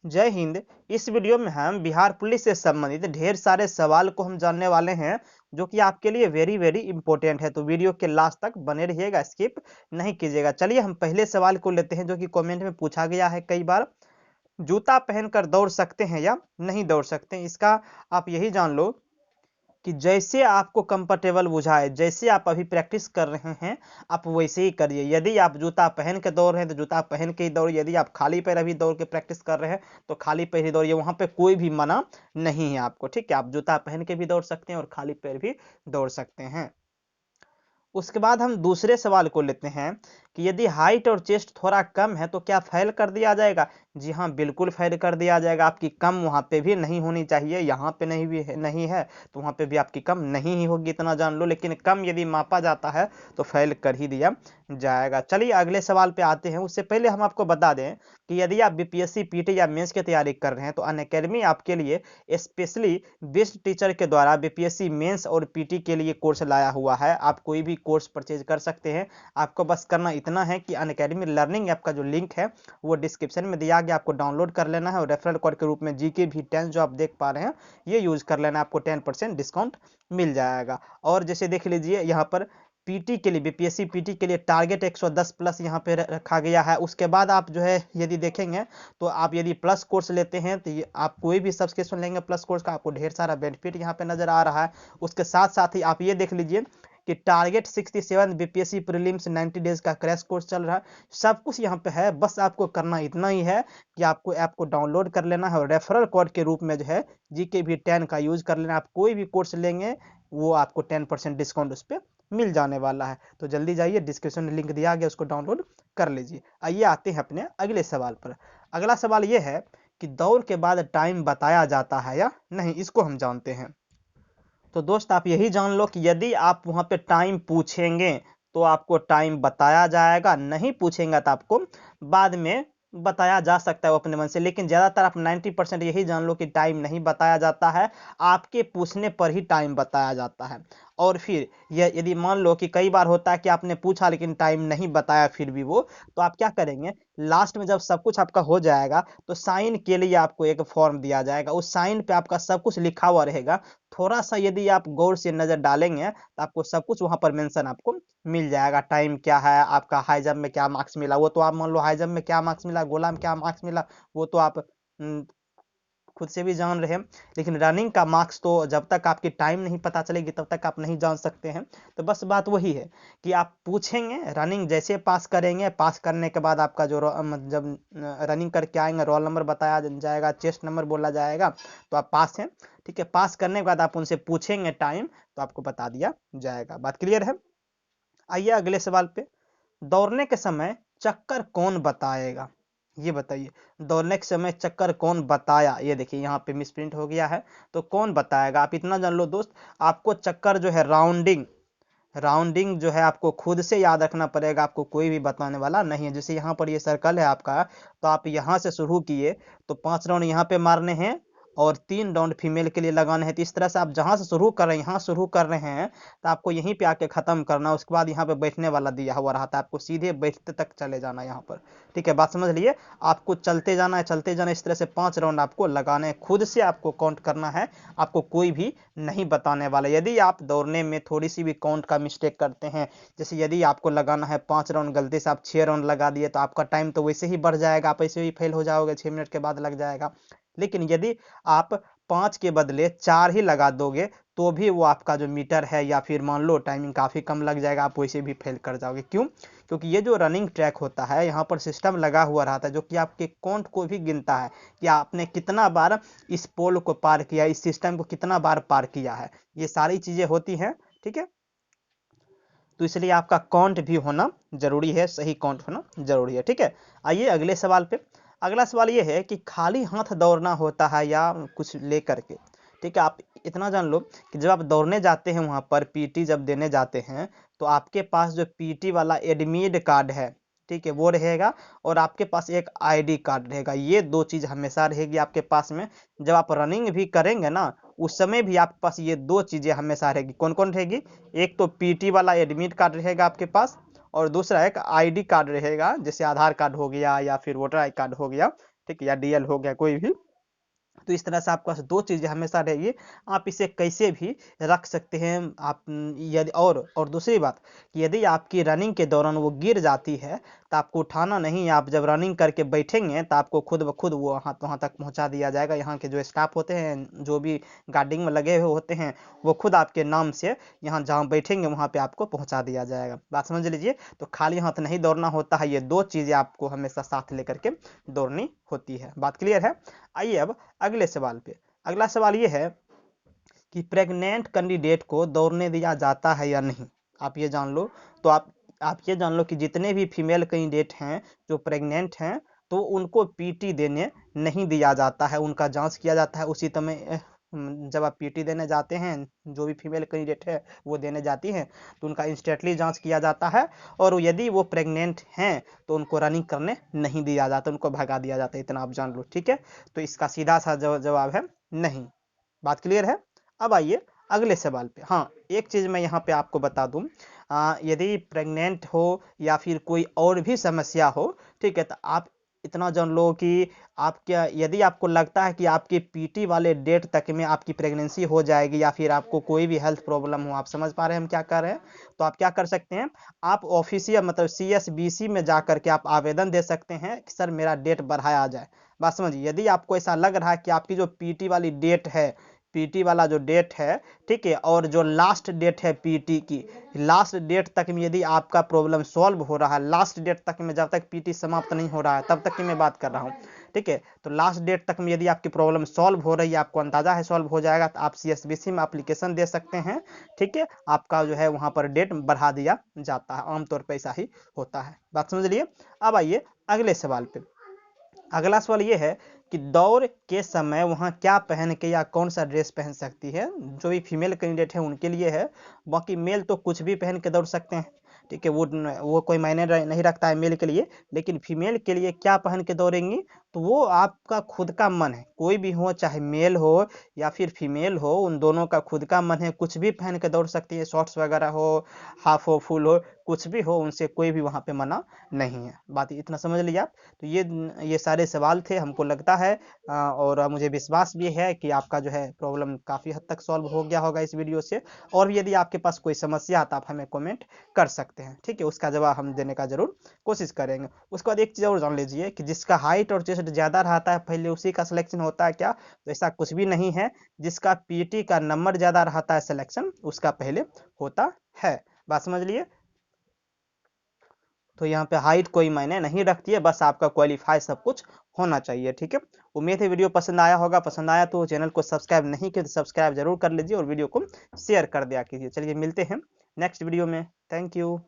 जय हिंद। इस वीडियो में हम बिहार पुलिस से संबंधित ढेर सारे सवाल को हम जानने वाले हैं जो कि आपके लिए वेरी वेरी इंपॉर्टेंट है। तो वीडियो के लास्ट तक बने रहिएगा, स्किप नहीं कीजिएगा। चलिए हम पहले सवाल को लेते हैं जो कि कमेंट में पूछा गया है कई बार। जूता पहनकर दौड़ सकते हैं या नहीं दौड़ सकते हैं? इसका आप यही जान लो कि जैसे आपको कंफर्टेबल बुझाए, जैसे आप अभी प्रैक्टिस कर रहे हैं आप वैसे ही करिए। यदि आप जूता पहन के दौड़ रहे हैं तो जूता पहन के ही दौड़िए। यदि आप खाली पैर अभी दौड़ के प्रैक्टिस कर रहे हैं तो खाली पैर ही दौड़िए। वहां पे कोई भी मना नहीं है आपको, ठीक है? आप जूता पहन के भी दौड़ सकते हैं और खाली पैर भी दौड़ सकते हैं। उसके बाद हम दूसरे सवाल को लेते हैं कि यदि हाइट और चेस्ट थोड़ा कम है तो क्या फेल कर दिया जाएगा? जी हाँ, बिल्कुल फेल कर दिया जाएगा। आपकी कम वहाँ पे भी नहीं होनी चाहिए, यहाँ पे नहीं भी है, नहीं है तो वहाँ पे भी आपकी कम नहीं ही होगी, इतना जान लो। लेकिन कम यदि मापा जाता है तो फेल कर ही दिया जाएगा। चलिए अगले सवाल पे आते हैं। उससे पहले हम आपको बता दें कि यदि आप बीपीएससी पीटी या मेंस की तैयारी कर रहे हैं तो अनअकैडमी आपके लिए स्पेशली बेस्ट टीचर के द्वारा बीपीएससी मेंस और पीटी के लिए कोर्स लाया हुआ है। आप कोई भी कोर्स परचेज कर सकते हैं। आपको बस करना इतना है कि अनअकैडमी लर्निंग ऐप का जो लिंक है वो डिस्क्रिप्शन में दिया गया, आपको डाउनलोड कर लेना है और रेफरल कोड के रूप में जीके भी 10 जो आप देख पा रहे हैं ये यूज कर लेना, आपको 10% डिस्काउंट मिल जाएगा। और जैसे देख लीजिए यहाँ पर पीटी के लिए, बीपीएससी पीटी के लिए टारगेट 110 प्लस यहाँ पे रखा गया है। उसके बाद आप जो है यदि देखेंगे तो आप यदि प्लस कोर्स लेते हैं तो आप कोई भी सब्सक्रिप्शन लेंगे प्लस कोर्स का, आपको ढेर सारा बेनिफिट यहाँ पे नजर आ रहा है। उसके साथ साथ ही आप ये देख लीजिए कि टारगेट 67 बीपीएससी प्रीलिम्स 90 डेज का क्रैश कोर्स चल रहा है। सब कुछ यहाँ पे है, बस आपको करना इतना ही है कि आपको ऐप को डाउनलोड कर लेना है और रेफरल कोड के रूप में जो है जीके भी 10 का यूज कर लेना। आप कोई भी कोर्स लेंगे वो आपको 10% डिस्काउंट उस पर मिल जाने वाला है। तो जल्दी जाइए, डिस्क्रिप्शन में लिंक दिया गया, उसको डाउनलोड कर लीजिए। आइए आते हैं अपने अगले सवाल पर। अगला सवाल ये है कि दौड़ के बाद टाइम बताया जाता है या नहीं, इसको हम जानते हैं। तो दोस्त आप यही जान लो कि यदि आप वहां पे टाइम पूछेंगे तो आपको टाइम बताया जाएगा, नहीं पूछेंगे तो आपको बाद में बताया जा सकता है वो अपने मन से। लेकिन ज़्यादातर आप 90% यही जान लो कि टाइम नहीं बताया जाता है, आपके पूछने पर ही टाइम बताया जाता है। और फिर यदि मान लो कि कई बार होता है कि आपने पूछा लेकिन टाइम नहीं बताया फिर भी वो, तो आप क्या करेंगे, लास्ट में जब सब कुछ आपका हो जाएगा तो साइन के लिए आपको एक फॉर्म दिया जाएगा। उस साइन पे आपका सब कुछ लिखा हुआ रहेगा। थोड़ा सा यदि आप गौर से नजर डालेंगे तो आपको सब कुछ वहां पर मेंशन आपको मिल जाएगा। टाइम क्या है, आपका हाई जंप में क्या मार्क्स मिला, वो तो आप मान लो हाई जंप में क्या मार्क्स मिला, गोला में क्या मार्क्स मिला वो तो आप खुद से भी जान रहे हैं। लेकिन रनिंग का मार्क्स तो जब तक आपकी टाइम नहीं पता चलेगी तब तक आप नहीं जान सकते हैं। तो बस बात वही है कि आप पूछेंगे, रनिंग जैसे पास करेंगे, पास करने के बाद आपका जो जब रनिंग करके आएंगे रोल नंबर बताया जाएगा, चेस्ट नंबर बोला जाएगा, तो आप पास हैं। ठीक है, पास करने के बाद आप उनसे पूछेंगे टाइम तो आपको बता दिया जाएगा। बात क्लियर है? आइए अगले सवाल पे। दौड़ने के समय चक्कर कौन बताएगा, ये बताइए। दौड़ने के समय चक्कर कौन बताया, ये देखिए यहाँ पे मिसप्रिंट हो गया है। तो कौन बताएगा, आप इतना जान लो दोस्त, आपको चक्कर जो है राउंडिंग, राउंडिंग जो है आपको खुद से याद रखना पड़ेगा, आपको कोई भी बताने वाला नहीं है। जैसे यहाँ पर ये सर्कल है आपका, तो आप यहाँ से शुरू किए तो 5 राउंड यहाँ पे मारने हैं और 3 राउंड फीमेल के लिए लगाने हैं। तो इस तरह से आप जहाँ से शुरू कर रहे हैं, यहाँ शुरू कर रहे हैं तो आपको यहीं पे आके खत्म करना। उसके बाद यहाँ पे बैठने वाला दिया हुआ रहा था, आपको सीधे बैठते तक चले जाना यहाँ पर। ठीक है, बात समझ लिए? आपको चलते जाना है, चलते जाना, इस तरह से 5 राउंड आपको लगाने हैं, खुद से आपको काउंट करना है, आपको कोई भी नहीं बताने वाला। यदि आप दौड़ने में थोड़ी सी भी काउंट का मिस्टेक करते हैं, जैसे यदि आपको लगाना है 5 राउंड, गलती से आप 6 राउंड लगा दिए तो आपका टाइम तो वैसे ही बढ़ जाएगा, आप ऐसे ही फेल हो जाओगे, 6 मिनट के बाद लग जाएगा। लेकिन यदि आप 5 के बदले 4 ही लगा दोगे तो भी वो आपका जो मीटर है या फिर मान लो टाइमिंग काफ़ी कम लग जाएगा, आप वैसे भी फेल कर जाओगे। क्यों? क्योंकि ये जो रनिंग ट्रैक होता है यहाँ पर सिस्टम लगा हुआ रहता है जो कि आपके काउंट को भी गिनता है कि आपने कितना बार इस पोल को पार किया, इस सिस्टम को कितना बार पार किया है, ये सारी चीज़ें होती हैं। ठीक है, तो इसलिए आपका काउंट भी होना जरूरी है, सही काउंट होना जरूरी है। ठीक है, आइए अगले सवाल पे। अगला सवाल ये है कि खाली हाथ दौड़ना होता है या कुछ लेकर के। ठीक है, आप इतना जान लो कि जब आप दौड़ने जाते हैं वहां पर पीटी जब देने जाते हैं तो आपके पास जो पीटी वाला एडमिट कार्ड है, ठीक है, वो रहेगा और आपके पास एक आईडी कार्ड रहेगा। ये दो चीज हमेशा रहेगी आपके पास में। जब आप रनिंग भी करेंगे ना उस समय भी आपके पास ये दो चीजें हमेशा रहेगी। कौन कौन रहेगी? एक तो पीटी वाला एडमिट कार्ड रहेगा आपके पास और दूसरा एक आईडी कार्ड रहेगा, जैसे आधार कार्ड हो गया या फिर वोटर आई कार्ड हो गया, ठीक है, या DL हो गया कोई भी। तो इस तरह से आपके पास 2 चीज़ें हमेशा रहेगी, आप इसे कैसे भी रख सकते हैं। आप यदि और दूसरी बात कि यदि आपकी रनिंग के दौरान वो गिर जाती है, तो आपको उठाना नहीं है, आप जब रनिंग करके बैठेंगे तो आपको खुद ब खुद वो वहाँ तक पहुँचा दिया जाएगा। यहाँ के जो स्टाफ होते हैं, जो भी गार्डिंग में लगे हुए होते हैं, वो खुद आपके नाम से यहाँ जहाँ बैठेंगे वहाँ पे आपको पहुँचा दिया जाएगा। बात समझ लीजिए। तो खाली हाथ नहीं दौड़ना होता है, ये 2 चीज़ें आपको हमेशा साथ लेकर के दौड़नी होती है। बात क्लियर है? आइए अब अगले सवाल पे। अगला सवाल ये है कि प्रेग्नेंट कैंडिडेट को दौड़ने दिया जाता है या नहीं। आप ये जान लो। तो आप ये जान लो कि जितने भी फीमेल कैंडिडेट हैं जो प्रेग्नेंट हैं, तो उनको पीटी देने नहीं दिया जाता है, उनका जांच किया जाता है उसी समय। जब आप पीटी देने जाते हैं, जो भी फीमेल कैंडिडेट है वो देने जाती हैं, तो उनका इंस्टेंटली जांच किया जाता है, और यदि वो प्रेग्नेंट हैं तो उनको रनिंग करने नहीं दिया जाता, उनको भगा दिया जाता है। इतना आप जान लो, ठीक है। तो इसका सीधा सा जवाब है नहीं। बात क्लियर है? अब आइए अगले सवाल पे। हाँ, एक चीज़ मैं यहाँ पे आपको बता दूँ, यदि प्रेग्नेंट हो या फिर कोई और भी समस्या हो, ठीक है, तो आप इतना जान लो कि आप क्या, यदि आपको लगता है कि आपके पीटी वाले डेट तक में आपकी प्रेगनेंसी हो जाएगी, या फिर आपको कोई भी हेल्थ प्रॉब्लम हो, आप समझ पा रहे हैं हम क्या कर रहे हैं? तो आप क्या कर सकते हैं, आप ऑफिशियल मतलब CSBC में जा करके आप आवेदन दे सकते हैं कि सर मेरा डेट बढ़ाया जाए। बात समझिए। यदि आपको ऐसा लग रहा है कि आपकी जो पीटी वाली डेट है, पीटी वाला जो डेट है, ठीक है, और जो लास्ट डेट है पीटी की, लास्ट डेट तक में यदि आपका प्रॉब्लम सॉल्व हो रहा है, लास्ट डेट तक में, जब तक पीटी समाप्त नहीं हो रहा है तब तक की मैं बात कर रहा हूँ, ठीक है, तो लास्ट डेट तक में यदि आपकी प्रॉब्लम सॉल्व हो रही है, आपको अंदाजा है सॉल्व हो जाएगा, तो आप CSBC में एप्लीकेशन दे सकते हैं, ठीक है, आपका जो है वहाँ पर डेट बढ़ा दिया जाता है। आमतौर पर ऐसा ही होता है। बात समझ लिए। अब आइए अगले सवाल पे। अगला सवाल ये है कि दौड़ के समय वहाँ क्या पहन के या कौन सा ड्रेस पहन सकती है। जो भी फीमेल कैंडिडेट है उनके लिए है, बाकी मेल तो कुछ भी पहन के दौड़ सकते हैं, ठीक है, वो कोई मायने नहीं रखता है मेल के लिए। लेकिन फीमेल के लिए क्या पहन के दौड़ेंगी, तो वो आपका खुद का मन है, कोई भी हो, चाहे मेल हो या फिर फीमेल हो, उन दोनों का खुद का मन है, कुछ भी पहन के दौड़ सकती है, शॉर्ट्स वगैरह हो, हाफ हो, फुल हो, कुछ भी हो, उनसे कोई भी वहाँ पे मना नहीं है। बात इतना समझ लिया आप। तो ये सारे सवाल थे, हमको लगता है और मुझे विश्वास भी है कि आपका जो है प्रॉब्लम काफ़ी हद तक सॉल्व हो गया होगा इस वीडियो से। और भी यदि आपके पास कोई समस्या है तो आप हमें कमेंट कर सकते हैं, ठीक है, उसका जवाब हम देने का जरूर कोशिश करेंगे। उसके बाद एक चीज़ और जान लीजिए कि जिसका हाइट और चेस्ट ज़्यादा रहता है पहले उसी का सिलेक्शन होता है क्या, तो ऐसा कुछ भी नहीं है। जिसका पीटी का नंबर ज़्यादा रहता है सिलेक्शन उसका पहले होता है। बात समझ लिए। तो यहाँ पे हाइट कोई मायने नहीं रखती है, बस आपका क्वालिफाई सब कुछ होना चाहिए, ठीक है। उम्मीद है वीडियो पसंद आया होगा। पसंद आया तो चैनल को सब्सक्राइब नहीं किया तो सब्सक्राइब जरूर कर लीजिए और वीडियो को शेयर कर दिया कीजिए। चलिए मिलते हैं नेक्स्ट वीडियो में। Thank you.